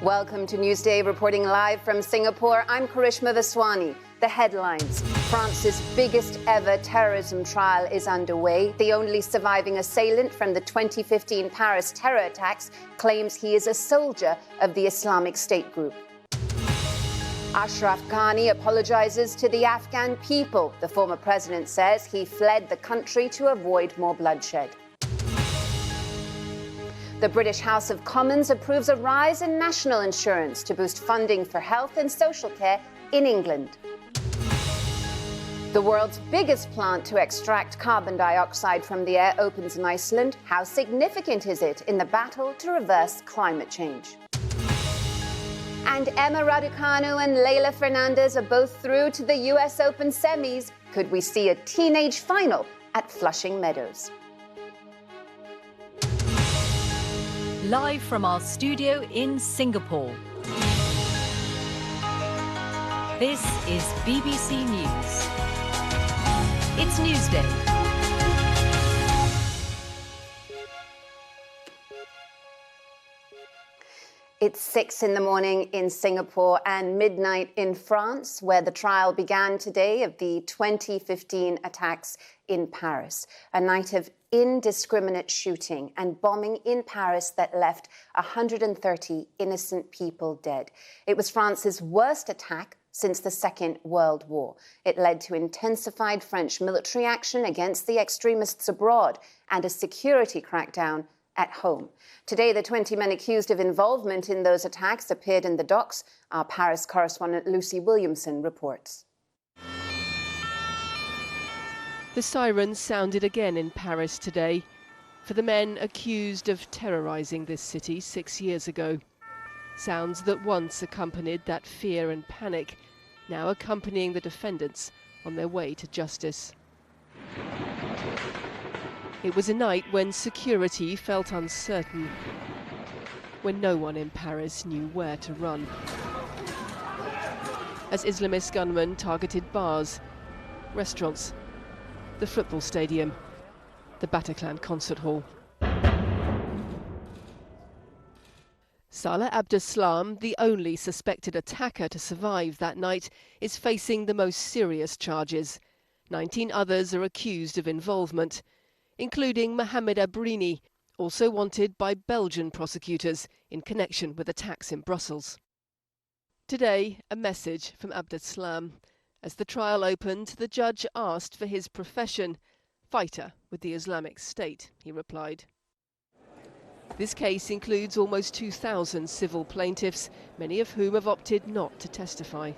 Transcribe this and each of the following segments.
Welcome to Newsday, reporting live from Singapore. I'm Karishma Vaswani. The headlines. France's biggest ever terrorism trial is underway. The only surviving assailant from the 2015 Paris terror attacks claims he is a soldier of the Islamic State group. Ashraf Ghani apologizes to the Afghan people. The former president says he fled the country to avoid more bloodshed. The British House of Commons approves a rise in national insurance to boost funding for health and social care in England. The world's biggest plant to extract carbon dioxide from the air opens in Iceland. How significant is it in the battle to reverse climate change? And Emma Raducanu and Leylah Fernandez are both through to the US Open semis. Could we see a teenage final at Flushing Meadows? Live from our studio in Singapore. This is BBC News. It's Newsday. It's 6 in the morning in Singapore and midnight in France, where the trial began today of the 2015 attacks in Paris. A night of indiscriminate shooting and bombing in Paris that left 130 innocent people dead. It was France's worst attack since the Second World War. It led to intensified French military action against the extremists abroad and a security crackdown at home. Today, the 20 men accused of involvement in those attacks appeared in the docks. Our Paris correspondent Lucy Williamson reports. The sirens sounded again in Paris today for the men accused of terrorising this city 6 years ago. Sounds that once accompanied that fear and panic, now accompanying the defendants on their way to justice. It was a night when security felt uncertain, when no one in Paris knew where to run. As Islamist gunmen targeted bars, restaurants, the football stadium, the Bataclan concert hall. Salah Abdeslam, the only suspected attacker to survive that night, is facing the most serious charges. 19 others are accused of involvement, including Mohamed Abrini, also wanted by Belgian prosecutors in connection with attacks in Brussels. Today, a message from Abdeslam. As the trial opened, the judge asked for his profession. Fighter with the Islamic State, he replied. This case includes almost 2,000 civil plaintiffs, many of whom have opted not to testify.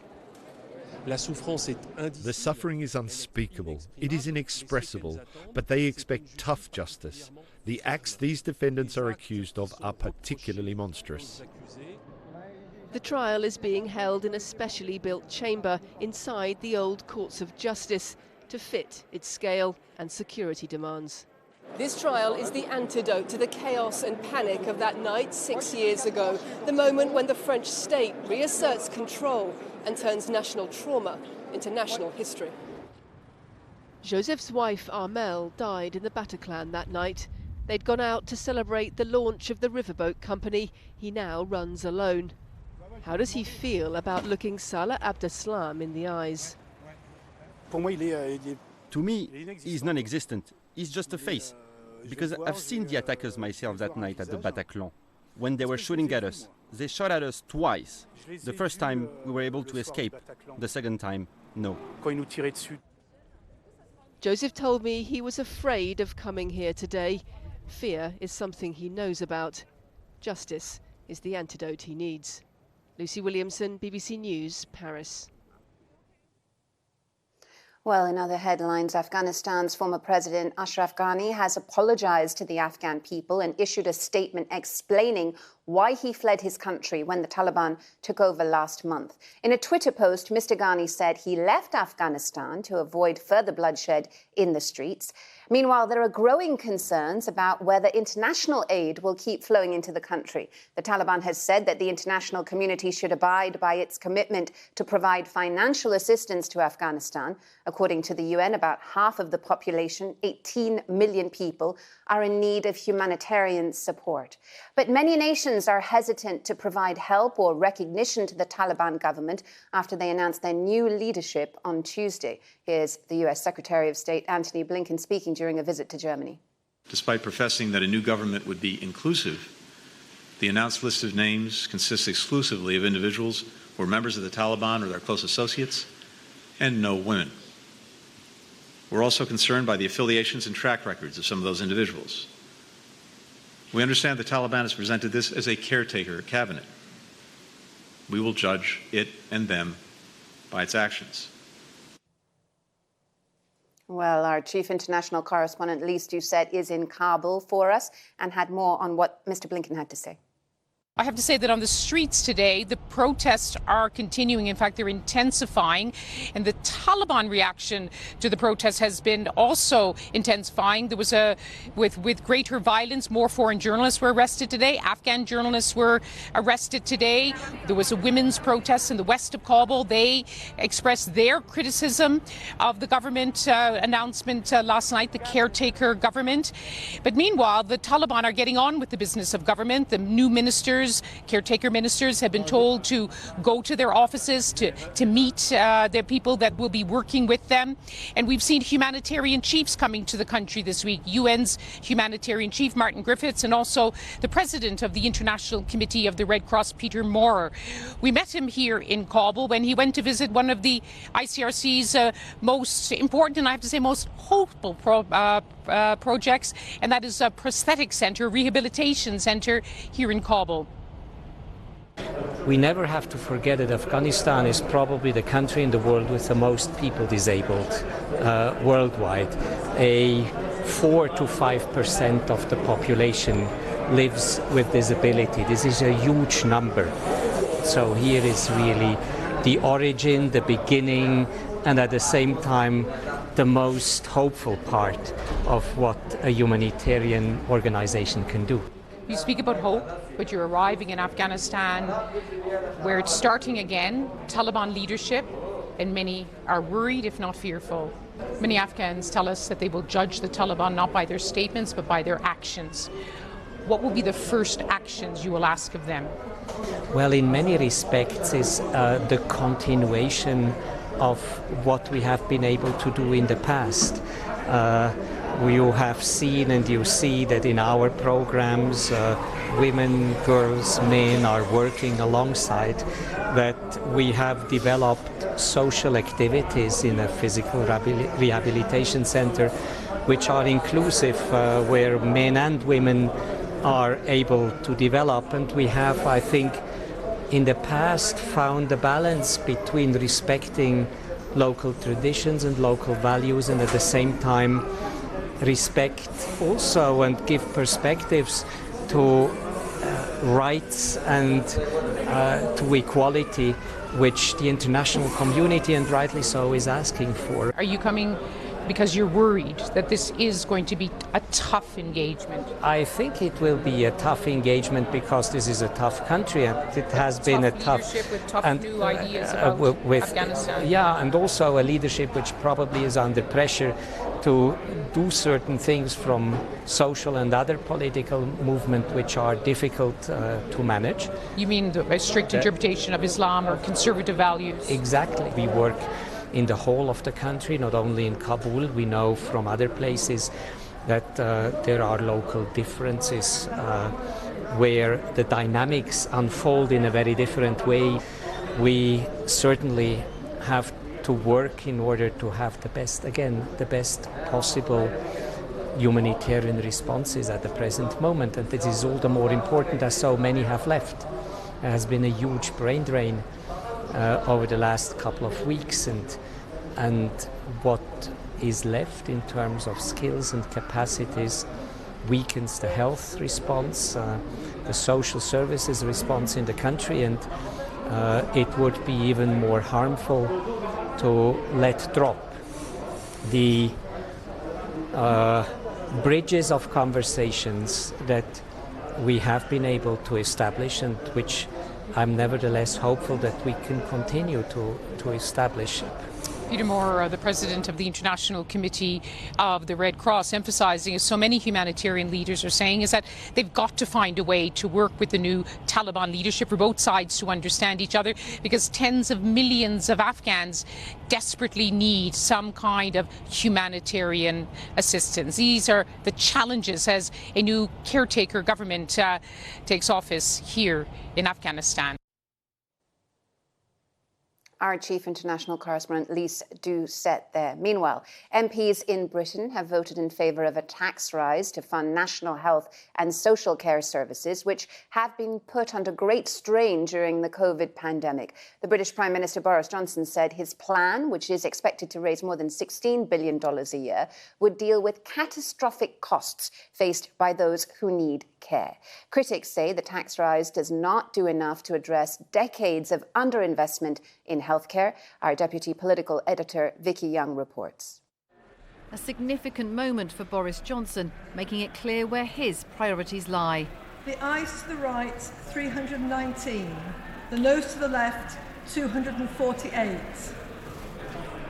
The suffering is unspeakable. It is inexpressible, but they expect tough justice. The acts these defendants are accused of are particularly monstrous. The trial is being held in a specially built chamber inside the old courts of justice to fit its scale and security demands. This trial is the antidote to the chaos and panic of that night 6 years ago, the moment when the French state reasserts control and turns national trauma into national history. Joseph's wife, Armelle, died in the Bataclan that night. They'd gone out to celebrate the launch of the riverboat company he now runs alone. How does he feel about looking Salah Abdeslam in the eyes? To me, he's non-existent. He's just a face. Because I've seen the attackers myself that night at the Bataclan. When they were shooting at us, they shot at us twice. The first time we were able to escape. The second time, no. Joseph told me he was afraid of coming here today. Fear is something he knows about. Justice is the antidote he needs. Lucy Williamson, BBC News, Paris. Well, in other headlines, Afghanistan's former president Ashraf Ghani has apologized to the Afghan people and issued a statement explaining why he fled his country when the Taliban took over last month. In a Twitter post, Mr. Ghani said he left Afghanistan to avoid further bloodshed in the streets. Meanwhile, there are growing concerns about whether international aid will keep flowing into the country. The Taliban has said that the international community should abide by its commitment to provide financial assistance to Afghanistan. According to the UN, about half of the population, 18 million people, are in need of humanitarian support. But many nations Politicians are hesitant to provide help or recognition to the Taliban government after they announced their new leadership on Tuesday. Here's the US Secretary of State Antony Blinken speaking during a visit to Germany. Despite professing that a new government would be inclusive, the announced list of names consists exclusively of individuals who are members of the Taliban or their close associates, and no women. We're also concerned by the affiliations and track records of some of those individuals. We understand the Taliban has presented this as a caretaker cabinet. We will judge it and them by its actions. Well, our chief international correspondent, Lise Doucette, is in Kabul for us and had more on what Mr. Blinken had to say. I have to say that on the streets today, the protests are continuing. In fact, they're intensifying. And the Taliban reaction to the protests has been also intensifying. There was with greater violence, more foreign journalists were arrested today. Afghan journalists were arrested today. There was a women's protest in the west of Kabul. They expressed their criticism of the government announcement last night, the caretaker government. But meanwhile, the Taliban are getting on with the business of government. The new ministers, caretaker ministers, have been told to go to their offices to meet the people that will be working with them. And we've seen humanitarian chiefs coming to the country this week. UN's humanitarian chief, Martin Griffiths, and also the president of the International Committee of the Red Cross, Peter Maurer. We met him here in Kabul when he went to visit one of the ICRC's most important and I have to say most hopeful projects, and that is a prosthetic center, rehabilitation center here in Kabul. We never have to forget that Afghanistan is probably the country in the world with the most people disabled worldwide. 4 to 5% of the population lives with disability. This is a huge number. So here is really the origin, the beginning, and at the same time the most hopeful part of what a humanitarian organization can do. You speak about hope, but you're arriving in Afghanistan where it's starting again, Taliban leadership, and many are worried, if not fearful. Many Afghans tell us that they will judge the Taliban not by their statements, but by their actions. What will be the first actions you will ask of them? Well, in many respects, is the continuation of what we have been able to do in the past. You have seen and you see that in our programs, women, girls, men are working alongside, that we have developed social activities in a physical rehabilitation center which are inclusive, where men and women are able to develop. And we have, I think, in the past found a balance between respecting local traditions and local values and at the same time respect also and give perspectives to rights and to equality, which the international community, and rightly so, is asking for. Are you coming because you're worried that this is going to be a tough engagement? I think it will be a tough engagement because this is a tough country and it has been a tough leadership with tough new ideas about Afghanistan. Yeah, and also a leadership which probably is under pressure to do certain things from social and other political movement which are difficult to manage. You mean a strict interpretation of Islam or conservative values? Exactly. We work in the whole of the country, not only in Kabul. We know from other places that there are local differences where the dynamics unfold in a very different way. We certainly have to work in order to have the best possible humanitarian responses at the present moment. And this is all the more important as so many have left. There has been a huge brain drain over the last couple of weeks, and what is left in terms of skills and capacities weakens the health response, the social services response in the country, and it would be even more harmful to let drop the bridges of conversations that we have been able to establish, and which I'm nevertheless hopeful that we can continue to establish. Peter Moore, the president of the International Committee of the Red Cross, emphasizing, as so many humanitarian leaders are saying, is that they've got to find a way to work with the new Taliban leadership for both sides to understand each other, because tens of millions of Afghans desperately need some kind of humanitarian assistance. These are the challenges as a new caretaker government takes office here in Afghanistan. Our chief international correspondent, Lise Doucette there. Meanwhile, MPs in Britain have voted in favour of a tax rise to fund national health and social care services, which have been put under great strain during the COVID pandemic. The British Prime Minister Boris Johnson said his plan, which is expected to raise more than $16 billion a year, would deal with catastrophic costs faced by those who need care. Critics say the tax rise does not do enough to address decades of underinvestment in healthcare. Our deputy political editor, Vicky Young, reports. A significant moment for Boris Johnson, making it clear where his priorities lie. The ayes to the right, 319. The noes to the left, 248.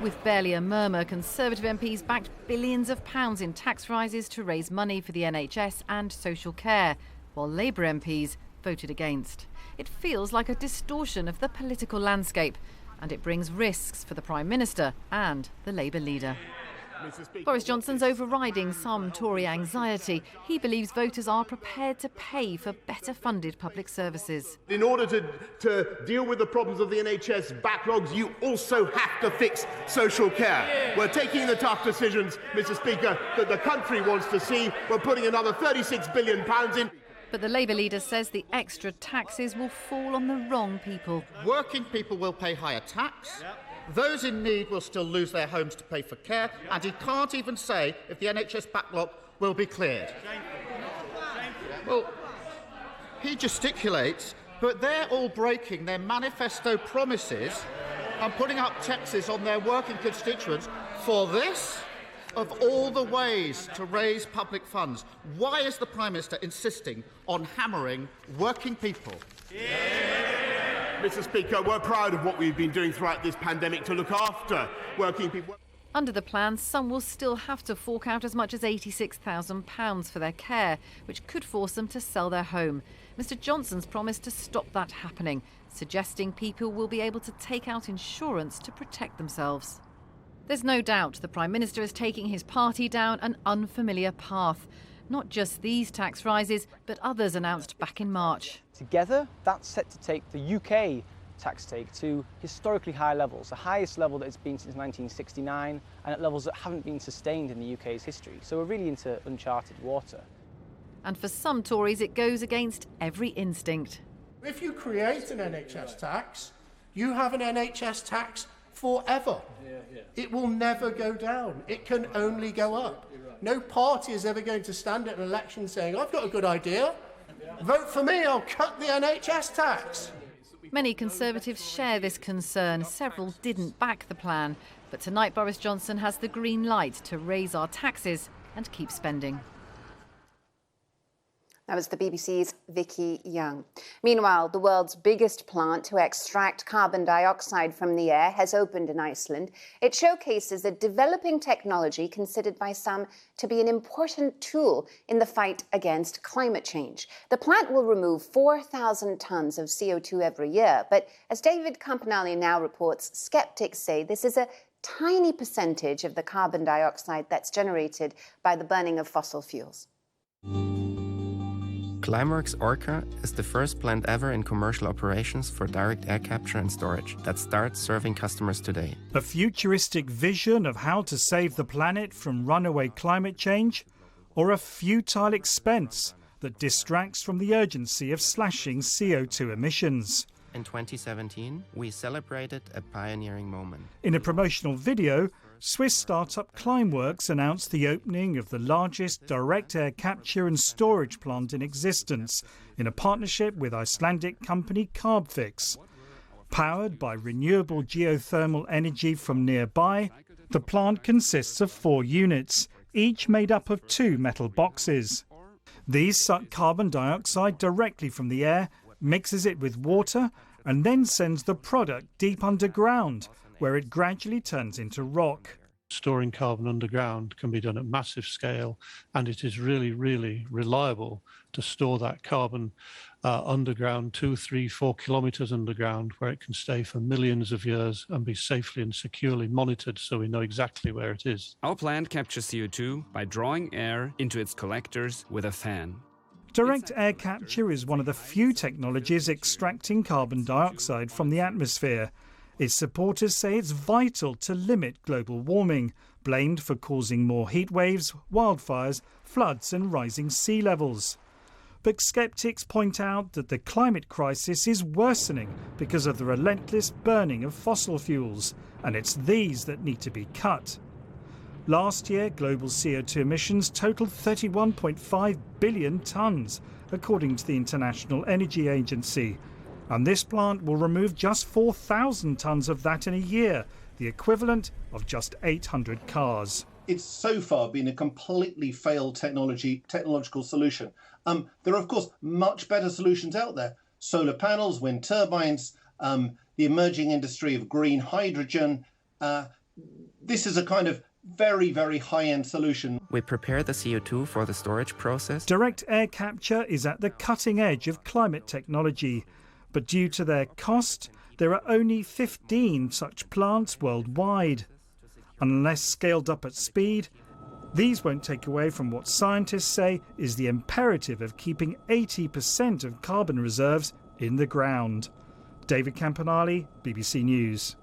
With barely a murmur, Conservative MPs backed billions of pounds in tax rises to raise money for the NHS and social care, while Labour MPs voted against. It feels like a distortion of the political landscape, and it brings risks for the Prime Minister and the Labour leader. Boris Johnson's overriding some Tory anxiety. He believes voters are prepared to pay for better funded public services. In order to deal with the problems of the NHS backlogs, you also have to fix social care. We're taking the tough decisions, Mr. Speaker, that the country wants to see. We're putting another £36 billion in. But the Labour leader says the extra taxes will fall on the wrong people. Working people will pay higher tax. Those in need will still lose their homes to pay for care, and he can't even say if the NHS backlog will be cleared. Well, he gesticulates, but they're all breaking their manifesto promises and putting up taxes on their working constituents for this. Of all the ways to raise public funds, why is the Prime Minister insisting on hammering working people? Mr. Speaker, we're proud of what we've been doing throughout this pandemic to look after working people. Under the plan, some will still have to fork out as much as £86,000 for their care, which could force them to sell their home. Mr. Johnson's promised to stop that happening, suggesting people will be able to take out insurance to protect themselves. There's no doubt the Prime Minister is taking his party down an unfamiliar path. Not just these tax rises, but others announced back in March. Together, that's set to take the UK tax take to historically high levels, the highest level that it's been since 1969, and at levels that haven't been sustained in the UK's history. So we're really into uncharted water. And for some Tories, it goes against every instinct. If you create an NHS tax, you have an NHS tax forever. It will never go down. It can only go up. No party is ever going to stand at an election saying, I've got a good idea. Vote for me, I'll cut the NHS tax. Many Conservatives share this concern. Several didn't back the plan. But tonight Boris Johnson has the green light to raise our taxes and keep spending. That was the BBC's Vicky Young. Meanwhile, the world's biggest plant to extract carbon dioxide from the air has opened in Iceland. It showcases a developing technology considered by some to be an important tool in the fight against climate change. The plant will remove 4,000 tonnes of CO2 every year. But as David Campanelli now reports, skeptics say this is a tiny percentage of the carbon dioxide that's generated by the burning of fossil fuels. Climeworks Orca is the first plant ever in commercial operations for direct air capture and storage that starts serving customers today. A futuristic vision of how to save the planet from runaway climate change, or a futile expense that distracts from the urgency of slashing CO2 emissions. In 2017, we celebrated a pioneering moment. In a promotional video, Swiss startup Climeworks announced the opening of the largest direct air capture and storage plant in existence in a partnership with Icelandic company Carbfix. Powered by renewable geothermal energy from nearby, the plant consists of 4 units, each made up of 2 metal boxes. These suck carbon dioxide directly from the air, mixes it with water, and then sends the product deep underground, where it gradually turns into rock. Storing carbon underground can be done at massive scale, and it is really, really reliable to store that carbon underground, 2, 3, 4 kilometres underground, where it can stay for millions of years and be safely and securely monitored so we know exactly where it is. Our plant captures CO2 by drawing air into its collectors with a fan. Direct air capture is one of the few technologies extracting carbon dioxide from the atmosphere. Its supporters say it's vital to limit global warming, blamed for causing more heat waves, wildfires, floods and rising sea levels. But skeptics point out that the climate crisis is worsening because of the relentless burning of fossil fuels, and it's these that need to be cut. Last year, global CO2 emissions totaled 31.5 billion tonnes, according to the International Energy Agency. And this plant will remove just 4,000 tonnes of that in a year, the equivalent of just 800 cars. It's so far been a completely failed technological solution. There are, of course, much better solutions out there. Solar panels, wind turbines, the emerging industry of green hydrogen. This is a kind of very, very high-end solution. We prepare the CO2 for the storage process. Direct air capture is at the cutting edge of climate technology. But due to their cost, there are only 15 such plants worldwide. Unless scaled up at speed, these won't take away from what scientists say is the imperative of keeping 80% of carbon reserves in the ground. David Campanale, BBC News.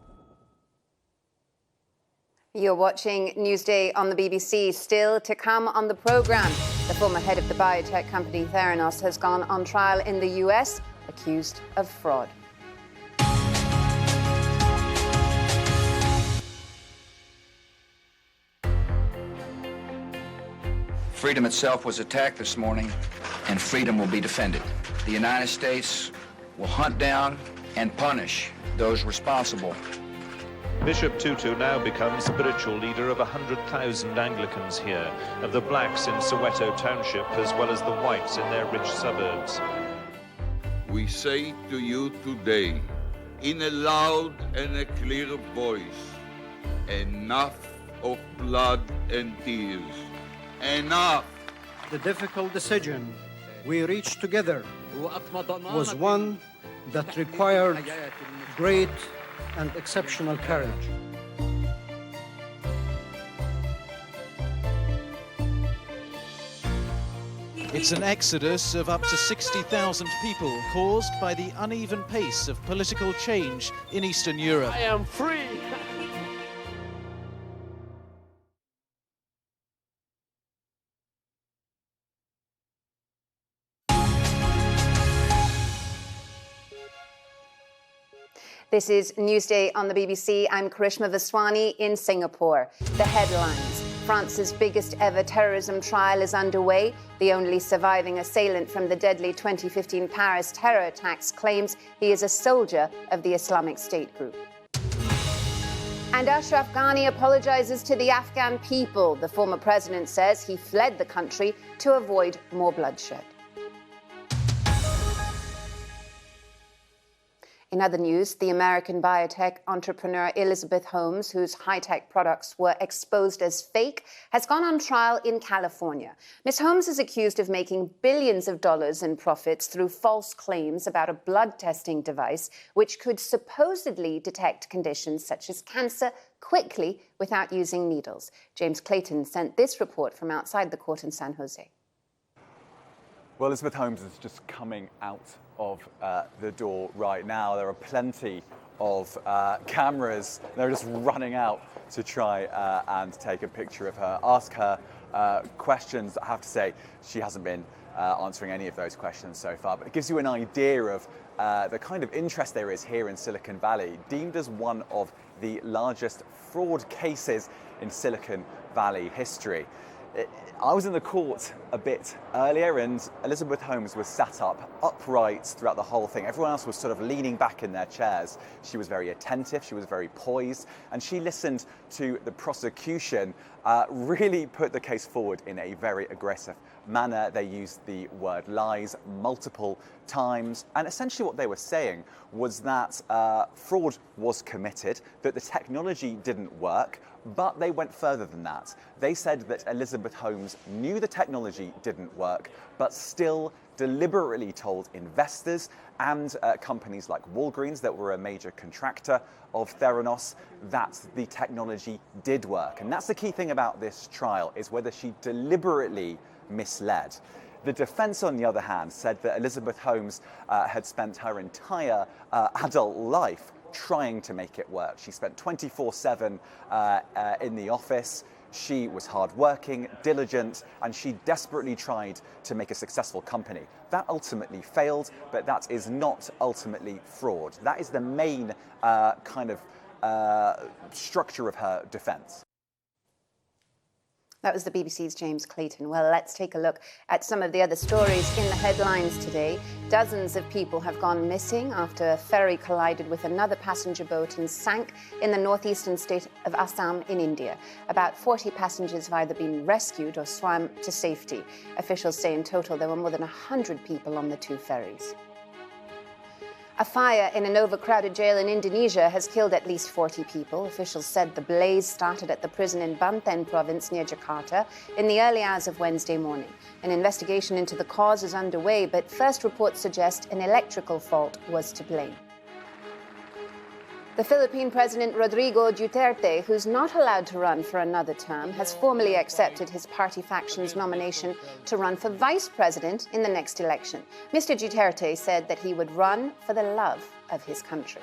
You're watching Newsday on the BBC. Still to come on the programme, the former head of the biotech company Theranos has gone on trial in the US, accused of fraud. Freedom itself was attacked this morning, and freedom will be defended. The United States will hunt down and punish those responsible. Bishop Tutu now becomes spiritual leader of 100,000 Anglicans here, of the blacks in Soweto Township as well as the whites in their rich suburbs. We say to you today, in a loud and a clear voice, enough of blood and tears. Enough! The difficult decision we reached together was one that required great and exceptional courage. It's an exodus of up to 60,000 people caused by the uneven pace of political change in Eastern Europe. I am free! This is Newsday on the BBC. I'm Karishma Vaswani in Singapore. The headlines. France's biggest ever terrorism trial is underway. The only surviving assailant from the deadly 2015 Paris terror attacks claims he is a soldier of the Islamic State group. And Ashraf Ghani apologizes to the Afghan people. The former president says he fled the country to avoid more bloodshed. In other news, the American biotech entrepreneur Elizabeth Holmes, whose high-tech products were exposed as fake, has gone on trial in California. Ms. Holmes is accused of making billions of dollars in profits through false claims about a blood testing device which could supposedly detect conditions such as cancer quickly without using needles. James Clayton sent this report from outside the court in San Jose. Well, Elizabeth Holmes is just coming out of the door right now. There are plenty of cameras. They're just running out to try and take a picture of her, ask her questions. I have to say, she hasn't been answering any of those questions so far, but it gives you an idea of the kind of interest there is here in Silicon Valley, deemed as one of the largest fraud cases in Silicon Valley history. I was in the court a bit earlier, and Elizabeth Holmes was sat up upright throughout the whole thing. Everyone else was sort of leaning back in their chairs. She was very attentive, she was very poised, and she listened to the prosecution really put the case forward in a very aggressive manner. They used the word lies multiple times, and essentially what they were saying was that fraud was committed, that the technology didn't work, but they went further than that. They said that Elizabeth Holmes knew the technology didn't work, but still deliberately told investors and companies like Walgreens, that were a major contractor of Theranos, that the technology did work. And that's the key thing about this trial, is whether she deliberately misled. The defense, on the other hand, said that Elizabeth Holmes had spent her entire adult life trying to make it work. She spent 24/7 in the office. She was hardworking, diligent, and she desperately tried to make a successful company. That ultimately failed, but that is not ultimately fraud. That is the main kind of structure of her defense. That was the BBC's James Clayton. Well, let's take a look at some of the other stories in the headlines today. Dozens of people have gone missing after a ferry collided with another passenger boat and sank in the northeastern state of Assam in India. About 40 passengers have either been rescued or swam to safety. Officials say in total there were more than 100 people on the two ferries. A fire in an overcrowded jail in Indonesia has killed at least 40 people. Officials said the blaze started at the prison in Banten province near Jakarta in the early hours of Wednesday morning. An investigation into the cause is underway, but first reports suggest an electrical fault was to blame. The Philippine President Rodrigo Duterte, who's not allowed to run for another term, has formally accepted his party faction's nomination to run for vice president in the next election. Mr. Duterte said that he would run for the love of his country.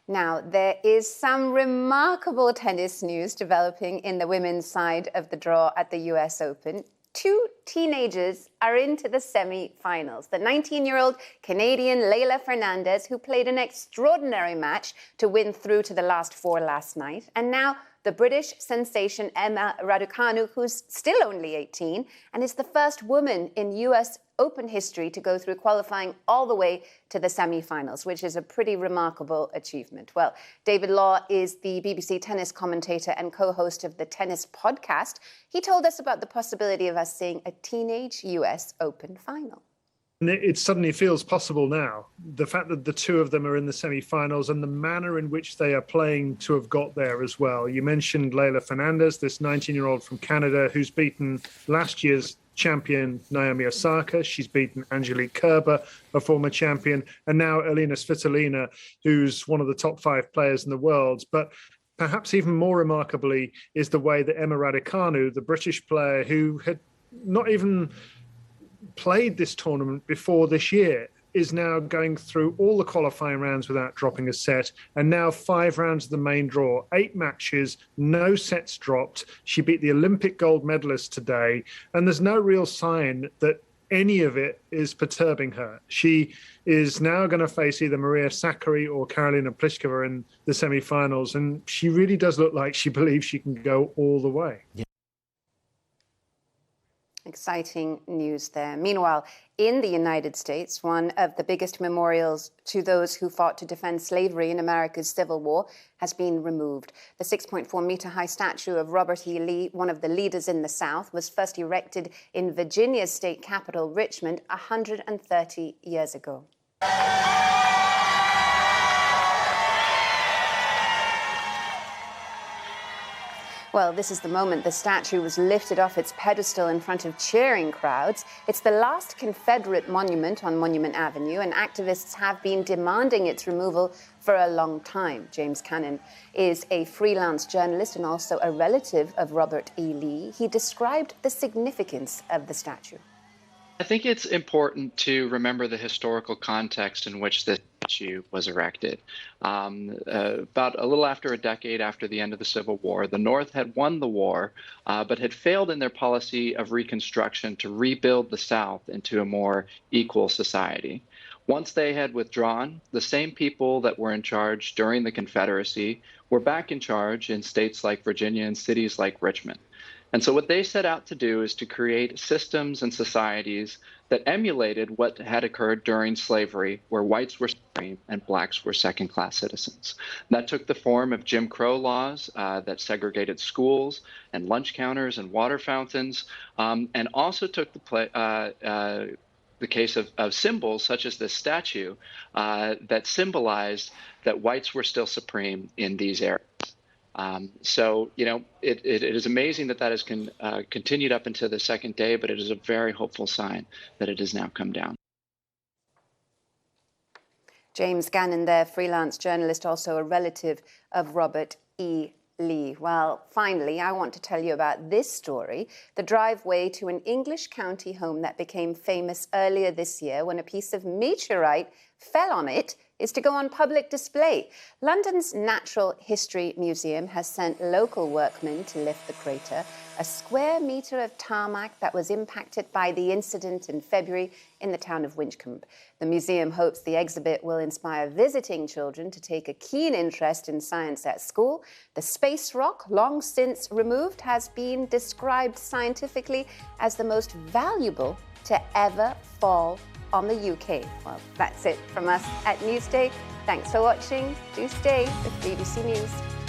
Now, there is some remarkable tennis news developing in the women's side of the draw at the US Open. Two teenagers are into the semi-finals. The 19-year-old Canadian Leylah Fernandez, who played an extraordinary match to win through to the last four last night, and now the British sensation Emma Raducanu, who's still only 18 and is the first woman in US Open history to go through qualifying all the way to the semi-finals, which is a pretty remarkable achievement. Well, David Law is the BBC tennis commentator and co-host of the Tennis Podcast. He told us about the possibility of us seeing a teenage US Open final. It suddenly feels possible now. The fact that the two of them are in the semi-finals and the manner in which they are playing to have got there as well. You mentioned Leylah Fernandez, this 19-year-old from Canada who's beaten last year's champion Naomi Osaka. She's beaten Angelique Kerber, a former champion, and now Elina Svitolina, who's one of the top 5 players in the world. But perhaps even more remarkably is the way that Emma Raducanu, the British player who had not even played this tournament before this year, is now going through all the qualifying rounds without dropping a set, and now 5 rounds of the main draw, 8 matches, no sets dropped. She beat the Olympic gold medalist today, and there's no real sign that any of it is perturbing her. She is now going to face either Maria Sakkari or Karolina Pliskova in the semi-finals, and she really does look like she believes she can go all the way. Yeah. Exciting news there. Meanwhile, in the United States, one of the biggest memorials to those who fought to defend slavery in America's Civil War has been removed. The 6.4-meter-high statue of Robert E. Lee, one of the leaders in the South, was first erected in Virginia's state capital, Richmond, 130 years ago. Well, this is the moment the statue was lifted off its pedestal in front of cheering crowds. It's the last Confederate monument on Monument Avenue, and activists have been demanding its removal for a long time. James Cannon is a freelance journalist and also a relative of Robert E. Lee. He described the significance of the statue. I think it's important to remember the historical context in which the statue was erected. About a little after a decade after the end of the Civil War, the North had won the war, but had failed in their policy of Reconstruction to rebuild the South into a more equal society. Once they had withdrawn, the same people that were in charge during the Confederacy were back in charge in states like Virginia and cities like Richmond. And so what they set out to do is to create systems and societies that emulated what had occurred during slavery, where whites were supreme and blacks were second-class citizens. That took the form of Jim Crow laws that segregated schools and lunch counters and water fountains, and also took the case of symbols such as this statue that symbolized that whites were still supreme in these areas. So, you know, it is amazing that has continued up until the second day, but it is a very hopeful sign that it has now come down. James Gannon there, freelance journalist, also a relative of Robert E. Lee. Well, finally, I want to tell you about this story, the driveway to an English county home that became famous earlier this year when a piece of meteorite fell on it is to go on public display. London's Natural History Museum has sent local workmen to lift the crater, a square metre of tarmac that was impacted by the incident in February in the town of Winchcombe. The museum hopes the exhibit will inspire visiting children to take a keen interest in science at school. The space rock, long since removed, has been described scientifically as the most valuable to ever fall on the UK. Well, that's it from us at Newsday. Thanks for watching. Do stay with BBC News.